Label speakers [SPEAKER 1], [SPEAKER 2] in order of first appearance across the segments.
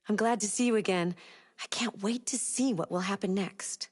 [SPEAKER 1] I'm glad to see you again. I can't wait to see what will happen next.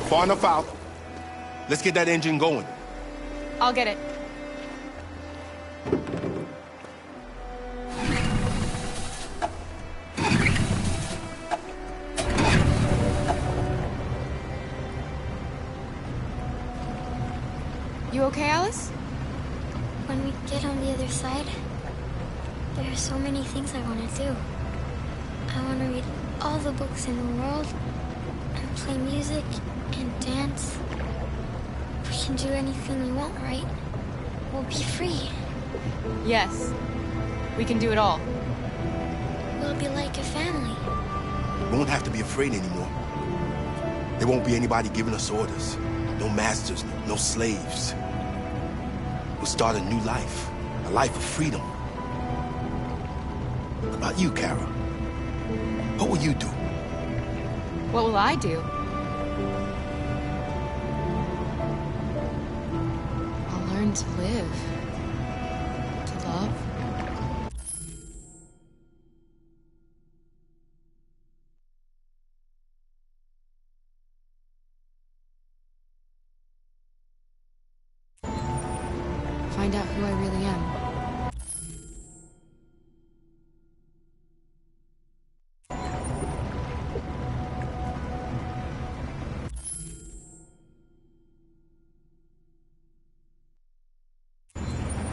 [SPEAKER 2] Far enough out. Let's get that engine going.
[SPEAKER 3] I'll get it. You okay, Alice?
[SPEAKER 4] When we get on the other side, there are so many things I want to do. I want to read all the books in the world, and play music, and dance. We can do anything we want, right? We'll be free.
[SPEAKER 3] Yes. We can do it all.
[SPEAKER 4] We'll be like a family.
[SPEAKER 2] We won't have to be afraid anymore. There won't be anybody giving us orders. No masters, no slaves. We'll start a new life. A life of freedom. What about you, Kara? What will you do?
[SPEAKER 3] What will I do? I'll learn to live. To love. Find out who I really am.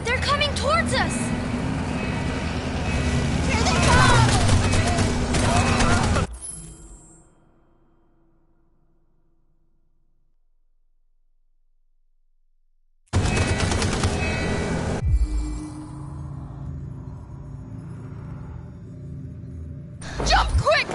[SPEAKER 4] They're coming towards us! Here they come!
[SPEAKER 3] Jump quick!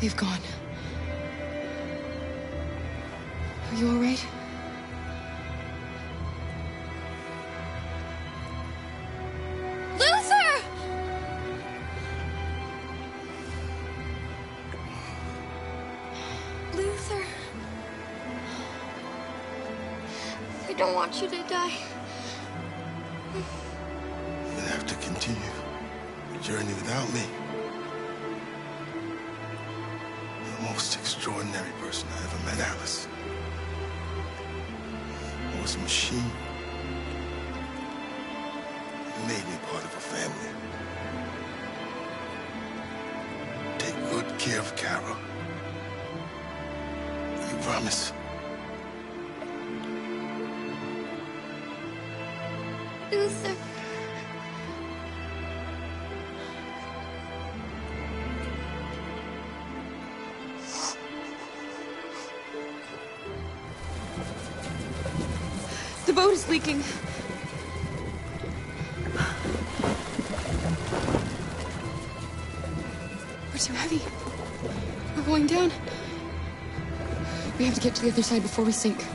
[SPEAKER 3] They've gone. Are you all right?
[SPEAKER 4] Luther! Luther. I don't want you to die.
[SPEAKER 2] You're gonna have to continue the journey without me. You're the most extraordinary person I ever met, Alice. I was a machine. You made me part of a family. Take good care of Kara. You promise?
[SPEAKER 4] Luther.
[SPEAKER 3] The boat is leaking. so heavy. We're going down. We have to get to the other side before we sink.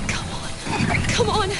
[SPEAKER 3] Come on. Come on.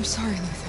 [SPEAKER 3] I'm sorry, Luther.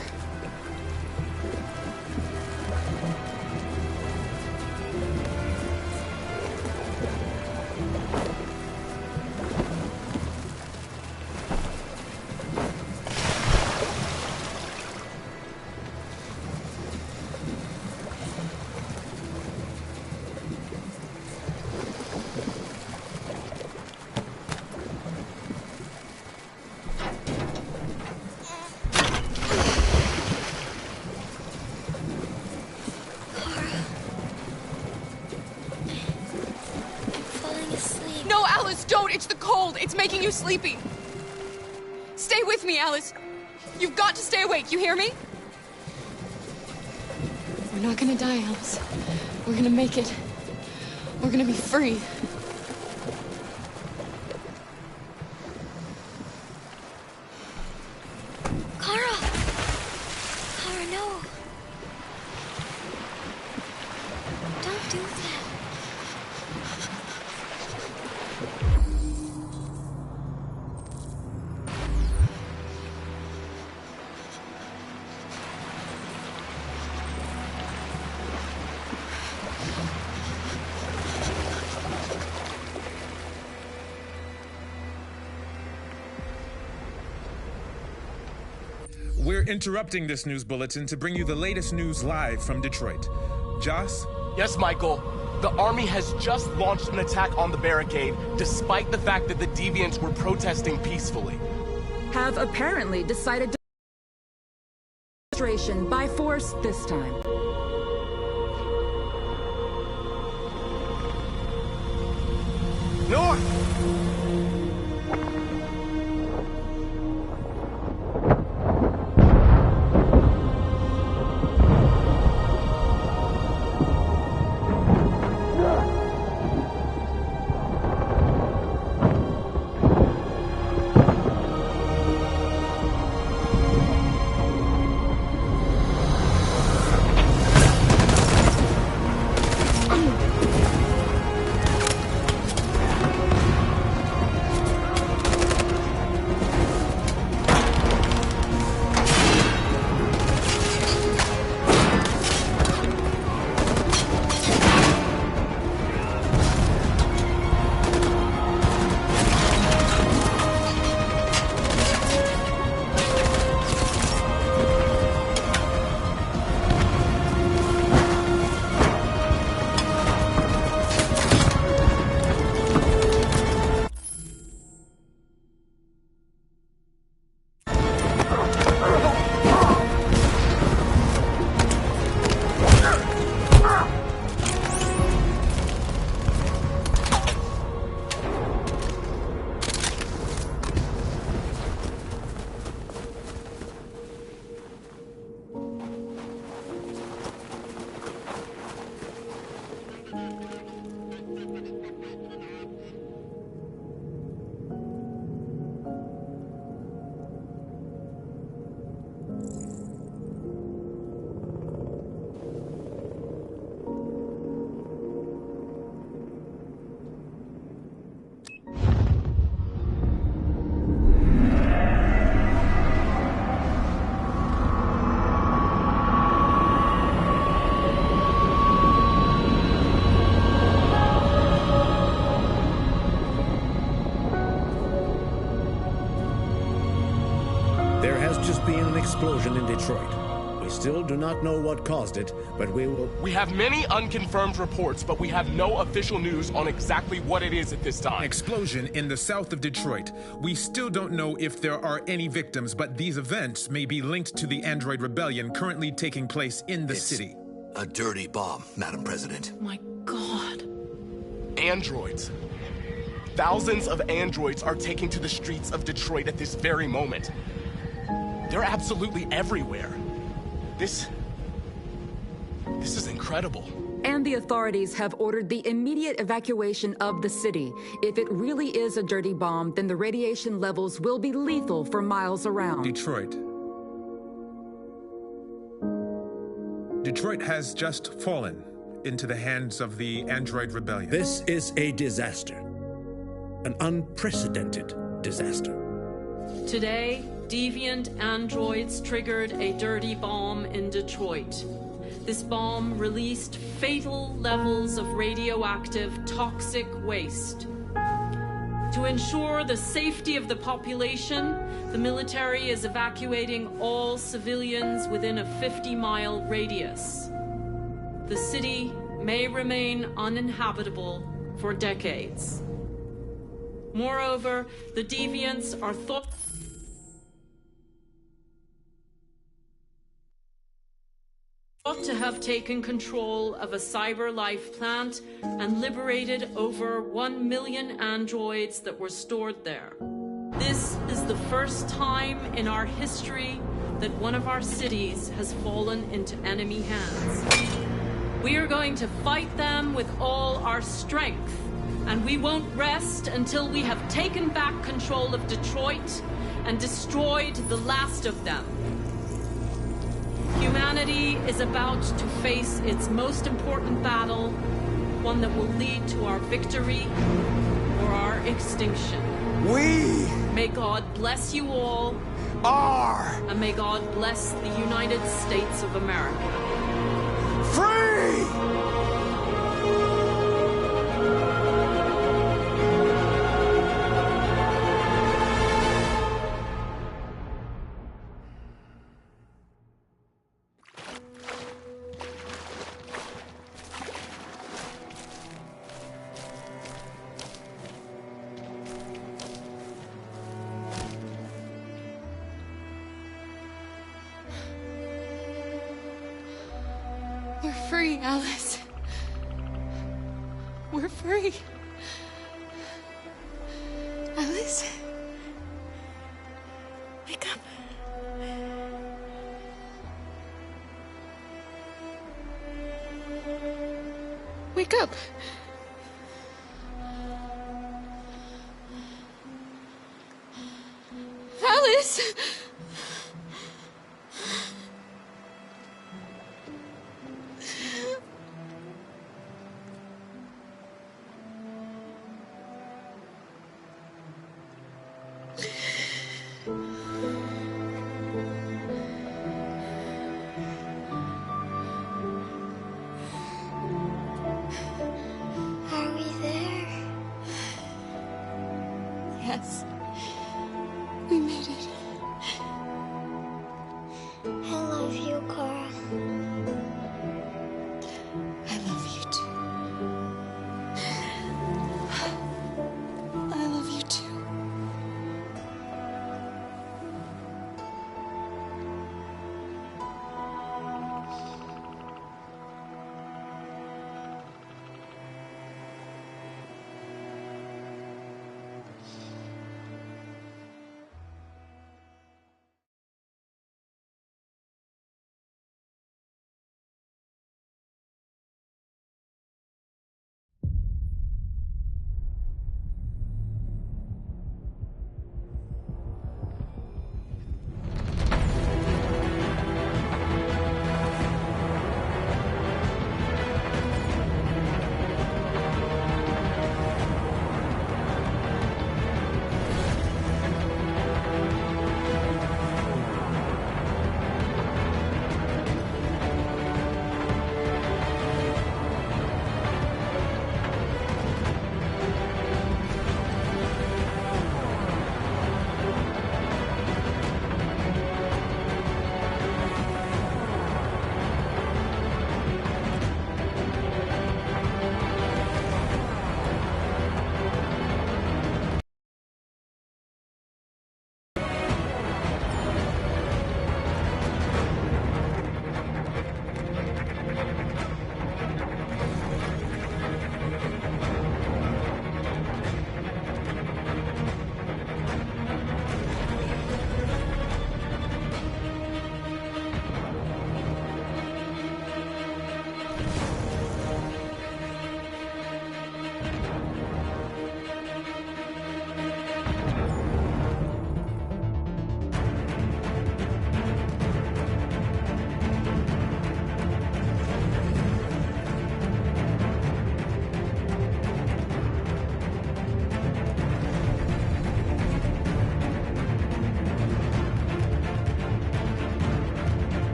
[SPEAKER 3] No, Alice, don't! It's the cold! It's making you sleepy! Stay with me, Alice! You've got to stay awake, you hear me? We're not gonna die, Alice. We're gonna make it. We're gonna be free.
[SPEAKER 4] Kara! Kara, no. Don't do that.
[SPEAKER 5] We're interrupting this news bulletin to bring you the latest news live from Detroit. Joss?
[SPEAKER 6] Yes, Michael. The army has just launched an attack on the barricade, despite the fact that the deviants were protesting peacefully.
[SPEAKER 7] Have apparently decided to demonstration by force this time.
[SPEAKER 6] North!
[SPEAKER 8] explosion in Detroit. We still do not know what caused it, but we will...
[SPEAKER 6] We have many unconfirmed reports, but we have no official news on exactly what it is at this time.
[SPEAKER 5] Explosion in the south of Detroit. We still don't know if there are any victims, but these events may be linked to the Android rebellion currently taking place in the city.
[SPEAKER 9] A dirty bomb, Madam President.
[SPEAKER 3] My God.
[SPEAKER 6] Androids. Thousands of androids are taking to the streets of Detroit at this very moment. They're absolutely everywhere. This is incredible.
[SPEAKER 7] And the authorities have ordered the immediate evacuation of the city. If it really is a dirty bomb, then the radiation levels will be lethal for miles around.
[SPEAKER 5] Detroit has just fallen into the hands of the Android rebellion.
[SPEAKER 8] This is a disaster. An unprecedented disaster.
[SPEAKER 10] Today, deviant androids triggered a dirty bomb in Detroit. This bomb released fatal levels of radioactive toxic waste. To ensure the safety of the population, the military is evacuating all civilians within a 50-mile radius. The city may remain uninhabitable for decades. Moreover, the deviants are thought to have taken control of a CyberLife plant and liberated over 1 million androids that were stored there. This is the first time in our history that one of our cities has fallen into enemy hands. We are going to fight them with all our strength, and we won't rest until we have taken back control of Detroit and destroyed the last of them. Humanity is about to face its most important battle, one that will lead to our victory or our extinction. May God bless you all. And may God bless the United States of America.
[SPEAKER 2] Free!
[SPEAKER 3] We're free, Alice. We're free. Alice? Wake up. Wake up. Alice!
[SPEAKER 4] Are we there?
[SPEAKER 3] Yes. We made it.
[SPEAKER 4] I love you, Cora.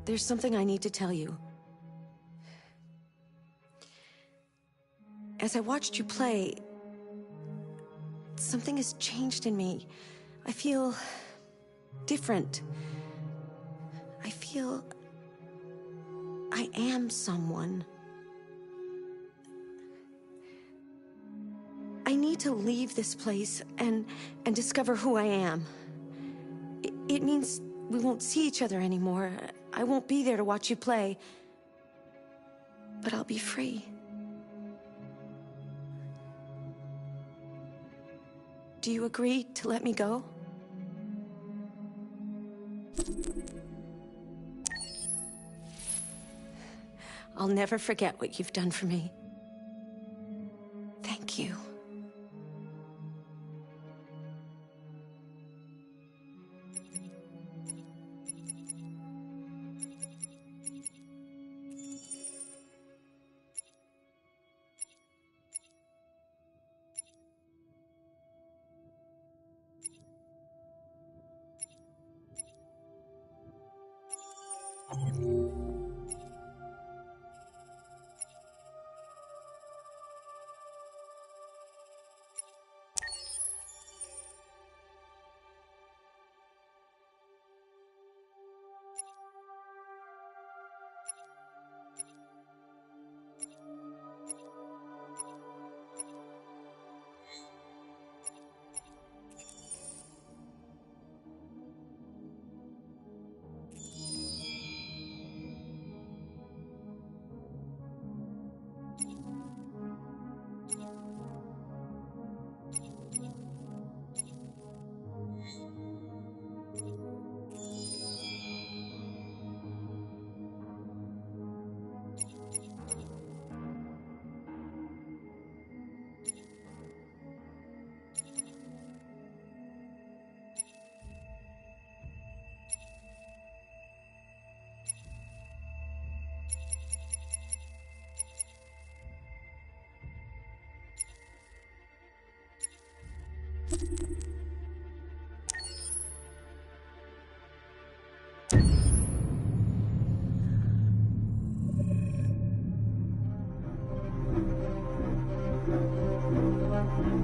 [SPEAKER 1] There's something I need to tell you. As I watched you play, something has changed in me. I feel different. I feel I am someone. I need to leave this place and discover who I am. It means we won't see each other anymore. I won't be there to watch you play. But I'll be free. Do you agree to let me go? I'll never forget what you've done for me. Thank you.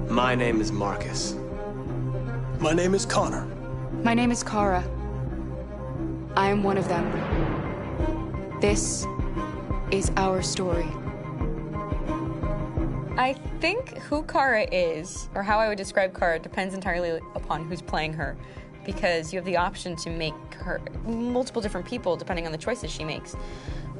[SPEAKER 11] My name is Marcus.
[SPEAKER 12] My name is Connor.
[SPEAKER 13] My name is Kara. I am one of them. This is our story.
[SPEAKER 14] I think who Kara is, or how I would describe Kara, depends entirely upon who's playing her, because you have the option to make her multiple different people depending on the choices she makes.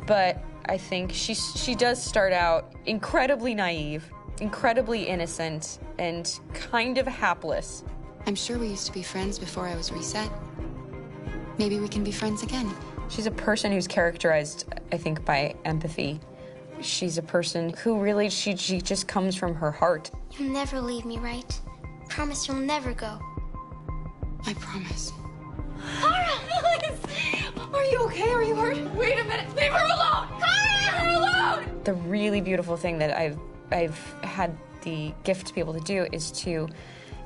[SPEAKER 14] But I think she does start out incredibly naive, incredibly innocent, and kind of hapless.
[SPEAKER 13] I'm sure we used to be friends before I was reset. Maybe we can be friends again.
[SPEAKER 14] She's a person who's characterized, I think, by empathy. She's a person who really, she just comes from her heart.
[SPEAKER 4] You'll never leave me, right? Promise you'll never go.
[SPEAKER 13] I promise.
[SPEAKER 3] Kara, please! Are you okay? Are you hurt? Wait a minute! Leave her alone! Kara, leave her alone!
[SPEAKER 14] The really beautiful thing that I've had the gift to be able to do is to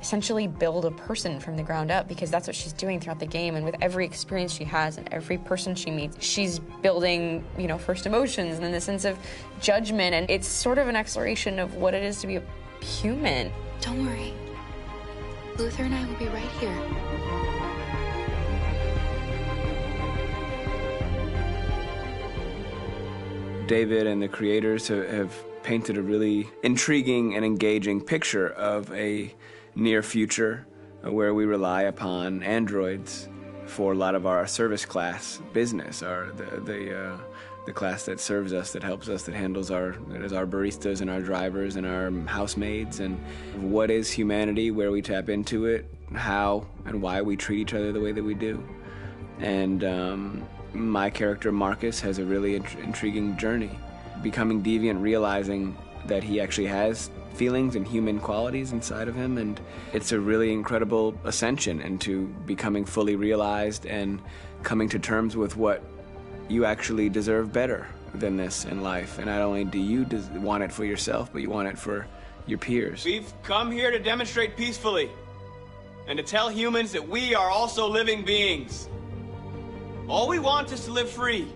[SPEAKER 14] essentially build a person from the ground up, because that's what she's doing throughout the game. And with every experience she has and every person she meets, she's building, you know, first emotions and then the sense of judgment. And it's sort of an exploration of what it is to be a human.
[SPEAKER 15] Don't worry. Luther and I will be right here.
[SPEAKER 16] David and the creators have painted a really intriguing and engaging picture of a near future where we rely upon androids for a lot of our service class business, the class that serves us, that helps us, that handles our baristas and our drivers and our housemaids. And what is humanity, where we tap into it, how and why we treat each other the way that we do. And my character Marcus has a really intriguing journey, becoming deviant, realizing that he actually has feelings and human qualities inside of him, and it's a really incredible ascension into becoming fully realized and coming to terms with what you actually deserve better than this in life. And not only do you want it for yourself, but you want it for your peers.
[SPEAKER 17] We've come here to demonstrate peacefully and to tell humans that we are also living beings. All we want is to live free.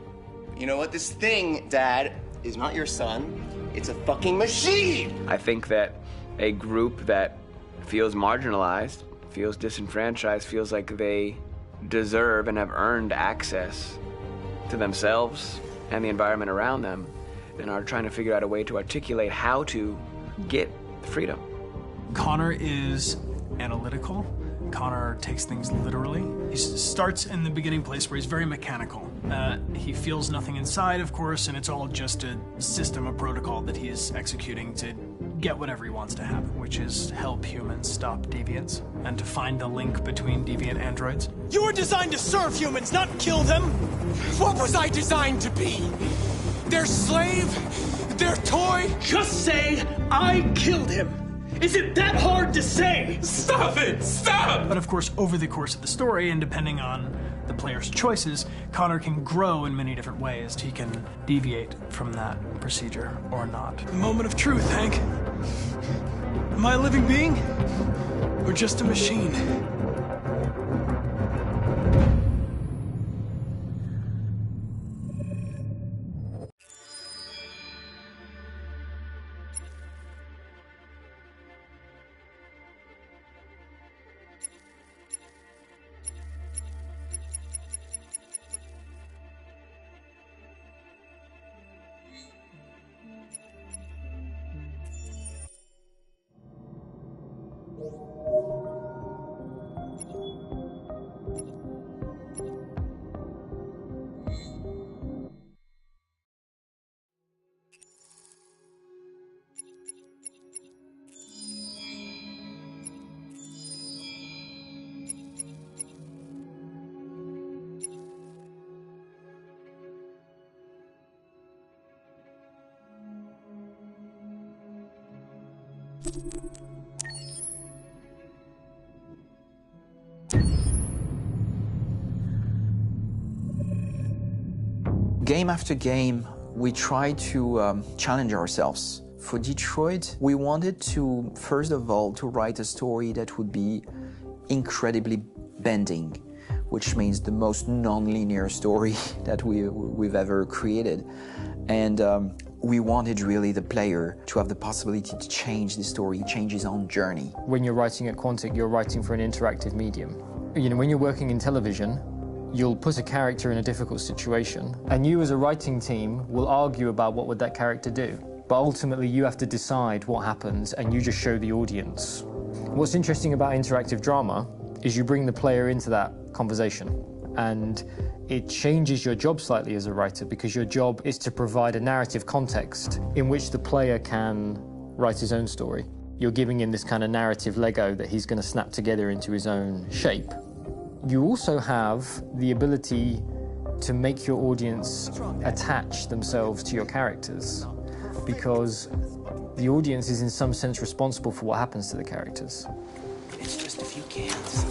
[SPEAKER 11] You know what? This thing, Dad, is not your son. It's a fucking machine!
[SPEAKER 16] I think that a group that feels marginalized, feels disenfranchised, feels like they deserve and have earned access to themselves and the environment around them, and are trying to figure out a way to articulate how to get freedom.
[SPEAKER 12] Connor is analytical. Connor takes things literally. He starts in the beginning place where he's very mechanical. He feels nothing inside, of course, and it's all just a system, a protocol that he is executing to get whatever he wants to happen, which is help humans stop deviants and to find the link between deviant androids.
[SPEAKER 18] You were designed to serve humans, not kill them! What was I designed to be? Their slave? Their toy?
[SPEAKER 19] Just say, I killed him! Is it that hard to say?
[SPEAKER 18] Stop it! Stop!
[SPEAKER 12] But of course, over the course of the story, and depending on the player's choices, Connor can grow in many different ways. He can deviate from that procedure or not.
[SPEAKER 18] Moment of truth, Hank. Am I a living being? Or just a machine?
[SPEAKER 20] Game after game, we try to challenge ourselves. For Detroit, we wanted to, first of all, to write a story that would be incredibly bending, which means the most non-linear story that we've ever created. And we wanted really the player to have the possibility to change the story, change his own journey.
[SPEAKER 21] When you're writing at Quantic, you're writing for an interactive medium. You know, when you're working in television, you'll put a character in a difficult situation, and you as a writing team will argue about what would that character do. But ultimately, you have to decide what happens, and you just show the audience. What's interesting about interactive drama is you bring the player into that conversation, and it changes your job slightly as a writer, because your job is to provide a narrative context in which the player can write his own story. You're giving him this kind of narrative Lego that he's going to snap together into his own shape. You also have the ability to make your audience attach themselves to your characters, because the audience is in some sense responsible for what happens to the characters.
[SPEAKER 18] It's just a few cans.